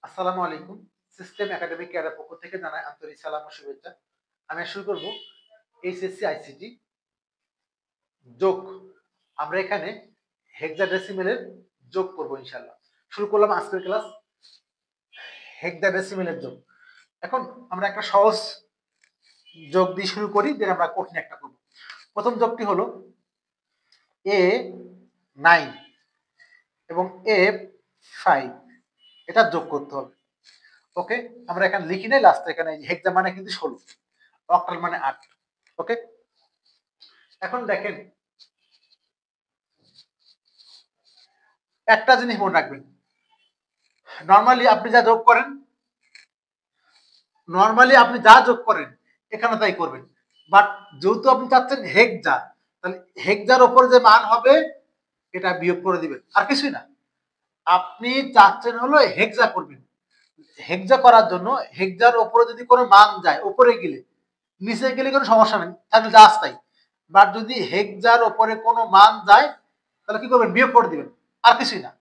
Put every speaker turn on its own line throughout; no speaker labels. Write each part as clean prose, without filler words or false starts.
আসসালামু আলাইকুম। System academic কেয়ারের পক্ষ থেকে জানাই আন্তরিক সালাম ও শুভেচ্ছা। আমি শুরু করব এইচএসসি আইসিটি যোগ। আমরা এখানে হেক্সাডেসিমেলের যোগ করব ইনশাআল্লাহ। শুরু করলাম আজকের ক্লাস হেক্সাডেসিমেলের যোগ। এখন আমরা একটা সহজ যোগ দিয়ে শুরু করি, দেন আমরা কঠিন একটা করব। প্রথম যোগটি হলো A9 এবং F5, এটা যোগ করতে হবে। ওকে, আমরা এখানে লিখি নাই, লাস্টে এখানে হেক্সা মানে কিন্তু 16, অক্টাল মানে 8। ওকে, এখন দেখেন একটা জিনিস মনে রাখবেন, নরমালি আপনি যা যোগ করেন এখানে তাই করবেন। বাট যেহেতু আপনি চাচ্ছেন হেক্সা, তাহলে হেক্সার ওপর যে মান হবে এটা বিয়োগ করে দিবেন, আর কিছুই না। আপনি চাচ্ছেন হলো হেক্সা করবেন, হেক্সা করার জন্য হেক্সার ওপরে যদি কোনো মান যায়, উপরে গেলে নিচে গেলে কোনো সমস্যা নেই, তাহলে জাস্ট তাই। বাট যদি হেক্সার ওপরে কোনো মান যায় তাহলে কি করবেন, বিয়োগ করে দিবেন, আর কিছুই না।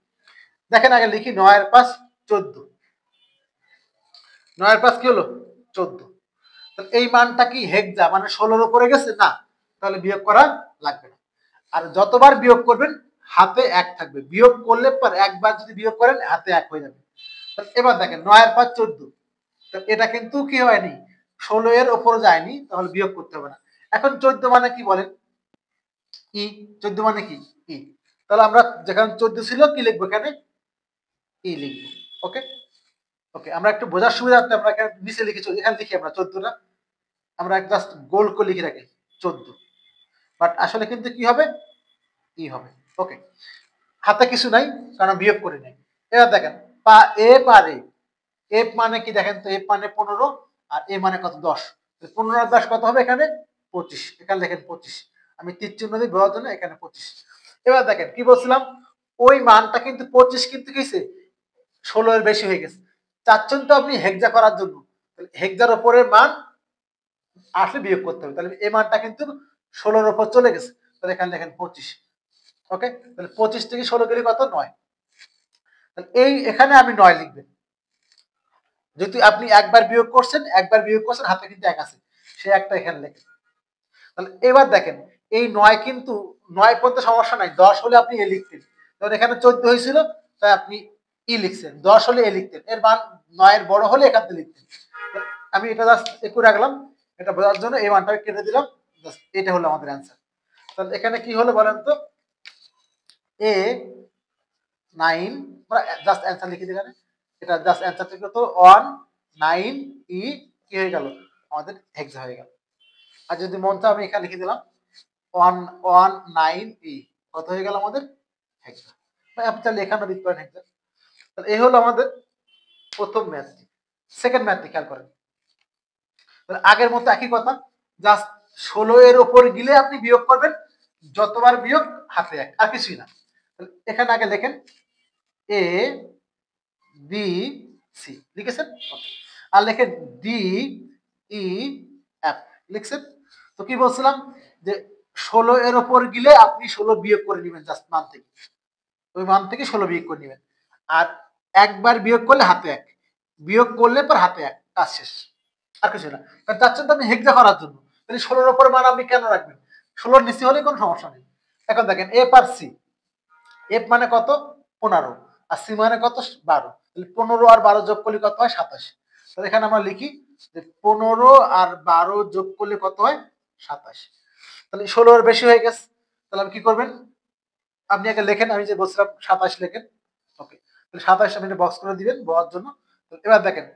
দেখেন আগে লিখি 9 × 5 = 14, 9 × 5 কি হলো 14। তাহলে এই মানটা কি হেক্সা মানে 16-র উপরে গেছে না, তাহলে বিয়োগ করা লাগবে না। আর যতবার বিয়োগ করবেন হাতে 1 থাকবে, বিয়োগ করলে পর একবার যদি বিয়োগ করেন হাতে 1 হয়ে যাবে। এবার দেখেন 9 × 5 = 14, এটা কিন্তু কি হয়নি, 16 এর উপরে যায়নি, তাহলে বিয়োগ করতে হবে না। এখন 14 মানে কি বলেন, ই। 14 মানে কি ই, তাহলে আমরা যেখানে 14 ছিল কি লিখবো, এখানে ই লিখবো। ওকে ওকে, আমরা একটু বোঝার সুবিধার্থে আমরা এখানে নিচে লিখেছি, এখানে লিখি আমরা 14টা, আমরা জাস্ট গোল করে লিখে রাখি 14, বাট আসলে কিন্তু কি হবে, ই হবে। ওকে, হাতে কিছু নাই কারণ বিয়োগ করে নেই। এবার দেখেন পা এ পারে, এফ মানে কি দেখেন তো, এফ মানে 15 আর এ মানে কত 10, 15 আর 10 কত হবে, এখানে 25, এখানে দেখেন 25, আমি তীর চিহ্ন দিয়ে বোঝার জন্য এখানে 25। এবার দেখেন কি বলছিলাম, ওই মানটা কিন্তু 25 কিন্তু কিছে 16 এর বেশি হয়ে গেছে, চাচ্ছেন তো আপনি হেক্সা করার জন্য, হেক্সার উপরের মান আসলে বিয়োগ করতে হবে, তাহলে এই মানটা কিন্তু 16-র উপর চলে গেছে, তাহলে এখানে দেখেন 25। ওকে, তাহলে 25 থেকে 16 গেলে কত 9, তাহলে এই এখানে আমি 9 লিখবেন। যেহেতু আপনি একবার বিয়োগ করছেন হাতে কিন্তু 1 আছে, সে একটা এখানে লেখেন। তাহলে এবার দেখেন এই 9 কিন্তু 9 পর্যন্ত সমস্যা নাই, 10 হলে আপনি এ লিখতেন, কারণ এখানে 14 হয়েছিল তাই আপনি ই লিখছেন, 10 হলে এ লিখতেন, এর মান 9 এর বড় হলে এখান থেকে লিখতেন। আমি এটা জাস্ট একটু রাখলাম, এটা বোঝার জন্য এই মানটা কেটে দিলাম, জাস্ট এটা হলো আমাদের অ্যান্সার। তাহলে এখানে কি হলো বলেন তো, A9, আমরা জাস্ট অ্যান্সার লিখে দিই এখানে, এটা জাস্ট অ্যান্সার থেকে তো 19 ই কি হয়ে গেল, আমাদের হেক্সা হয়ে গেল। আর যদি মন চায় আমি এখানে লিখে দিলাম 19 ই, কত হয়ে গেল আমাদের হেক্সা। আপনি চাইলে এখানে দিতে পারেন হেক্সা। তাহলে এই হলো আমাদের প্রথম ম্যাথটি। সেকেন্ড ম্যাথটি খেয়াল করেন, আগের মতো একই কথা, জাস্ট 16 এর উপর গেলে আপনি বিয়োগ করবেন, যতবার বিয়োগ হাতে 1, আর কিছুই না। এখানে আগে লেখেন এ বি সি লিখেছেন, আর লেখেন ডি ই এফ লিখছেন। তো কি বলছিলাম যে 16 এর উপর গেলে আপনি 16 বিয়োগ করে নেবেন, জাস্ট মান থেকে, ওই মান থেকে 16 বিয়োগ করে নেবেন, আর একবার বিয়োগ করলে হাতে 1, বিয়োগ করলে পর হাতে 1, কাজ শেষ, আর কিছু না। কারণ চাচ্ছেন তো আপনি হেক্সা করার জন্য, তাহলে 16-র উপর মান আপনি কেন রাখবেন, 16-র নিচে হলে কোনো সমস্যা নেই। এখন দেখেন এফ আর সি, এফ মানে কত 15 আর সি মানে কত 12, তাহলে 15 আর 12 যোগ করলে কত হয় 27। তাহলে এখানে আমরা লিখি যে 15 আর 12 যোগ করলে কত হয় 27। তাহলে 16 এর বেশি হয়ে গেছে, তাহলে আপনি কি করবেন, আপনি আগে লেখেন, আমি যে বলছিলাম 27 লেখেন। ওকে, তাহলে 27 আপনি বক্স করে দিবেন বলার জন্য। এবার দেখেন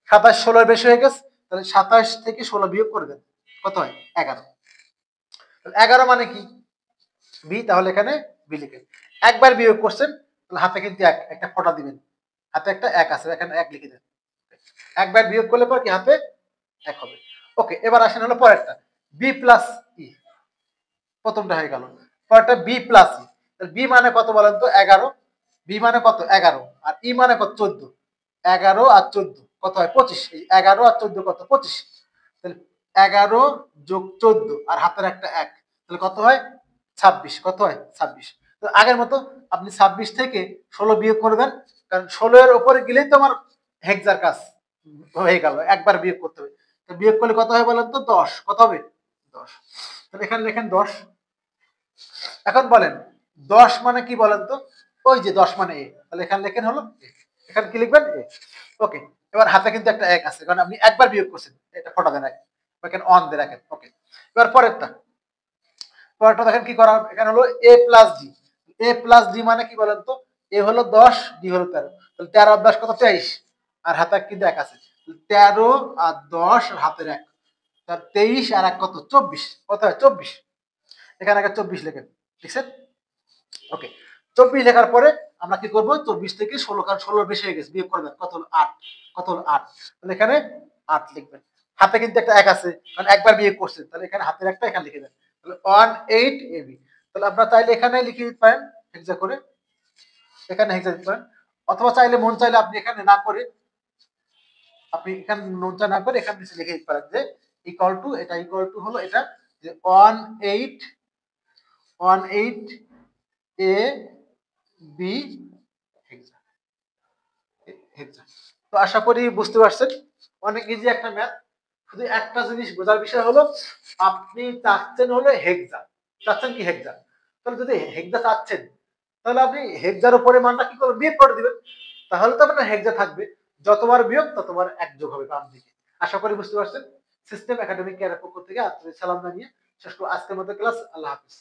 27 16 এর বেশি হয়ে গেছে, তাহলে 27 থেকে 16 বিয়োগ করে দেন, কত হয় 11। 11 মানে কি বি, তাহলে এখানে বি লিখেন। একবার বিয়োগ করছেন তাহলে হাতে কিন্তু একটা ফোঁটা দিবেন, হাতে একটা 1 আছে, এখানে 1 লিখে দেন। একবার বিয়োগ করলে পর কি হাতে 1 হবে। ওকে, এবার আসেন হলো পরেরটা, বি প্লাস ই, প্রথমটা হয়ে গেল, পরেরটা বি প্লাস ই। তাহলে বি মানে কত বলেন তো 11, বি মানে কত 11, আর ই মানে কত 14, 11 আর 14 কত হয় 25, এই 11 আর 14 কত 25, তাহলে 11 যোগ 14 আর হাতের একটা 1, তাহলে কত হয় 26, কত হয় 26। তো আগের মতো আপনি 26 থেকে 16 বিয়োগ করবেন, কারণ 16 এর উপরে গেলেই তো আমার হেক্সার কাজ হয়ে গেল, একবার বিয়োগ করতে হবে। তো বিয়োগ করলে কত হয় বলেন তো? 10। কত হবে? 10। তাহলে এখানে লেখেন 10। এখন বলেন 10 মানে কি বলেন তো? ওই যে 10 মানে এ, তাহলে এখানে লেখেন হলো এ। এখানে কি লিখবেন? এ। ওকে। এবার হাতে কিন্তু একটা এক আছে, কারণ আপনি একবার বিয়োগ করছেন, এটা ফোটা দেন এক, এখানে অন দিয়ে রাখেন। ওকে। এবার পরেরটা দেখেন কি করা হবে। এখানে হলো এ প্লাস ডি। এ প্লাস ডি মানে কি বলেন তো? এ হলো 10, ডি হলো 13। তাহলে 13 আর 10 কত? 23। আর হাতে কিন্তু এক আছে। 13 আর 10 আর হাতের এক, তার 23 আর এক কত? 24। কত হয়? 24। এখানে আগে 24 লেখেন, লিখছেন? ওকে। 24 লেখার পরে আমরা কি করবো? 24 থেকে 16, কারণ 16 বেশি হয়ে গেছে, বিয়োগ করবেন। কত হলো? 8। কত হলো? 8। তাহলে এখানে 8 লিখবেন। হাতে কিন্তু একটা এক আছে, কারণ একবার বিয়োগ করছেন, তাহলে এখানে হাতের একটা এখানে লিখে দেন। তাহলে 18 এবি। তাহলে আপনারা চাইলে এখানে লিখে দিতে পারেন হেক্সা করে, এখানে হেক্সা দিতে পারেন। অথবা চাইলে মন চাইলে আপনি এখানে না করে, আপনি এখানে নোটটা না করে এখানে নিচে লিখে দিতে পারেন যে ইকুয়াল টু, এটা ইকুয়াল টু হলো এটা যে 18 এ বি হেক্সা। হেক্সা। তো আশা করি বুঝতে পারছেন, অনেক ইজি একটা ম্যাথ। শুধু একটা জিনিস বোঝার বিষয় হলো, আপনি চাচ্ছেন হলো হেক্সা, চাচ্ছেন কি? হেক্সা। তাহলে যদি হেক্সা চাচ্ছেন, তাহলে আপনি হেক্সার উপরে মানটা কি করবেন? বিয়োগ করে দিবেন। তাহলে তো আপনার হেক্সা থাকবে, যতবার বিয়োগ ততবার এক যোগ হবে বাম দিকে। আশা করি বুঝতে পারছেন। সিস্টেম একাডেমিক কেয়ারের পক্ষ থেকে আন্তরিক সালাম জানিয়ে শেষ করব আজকের মতো ক্লাস। আল্লাহ হাফিজ।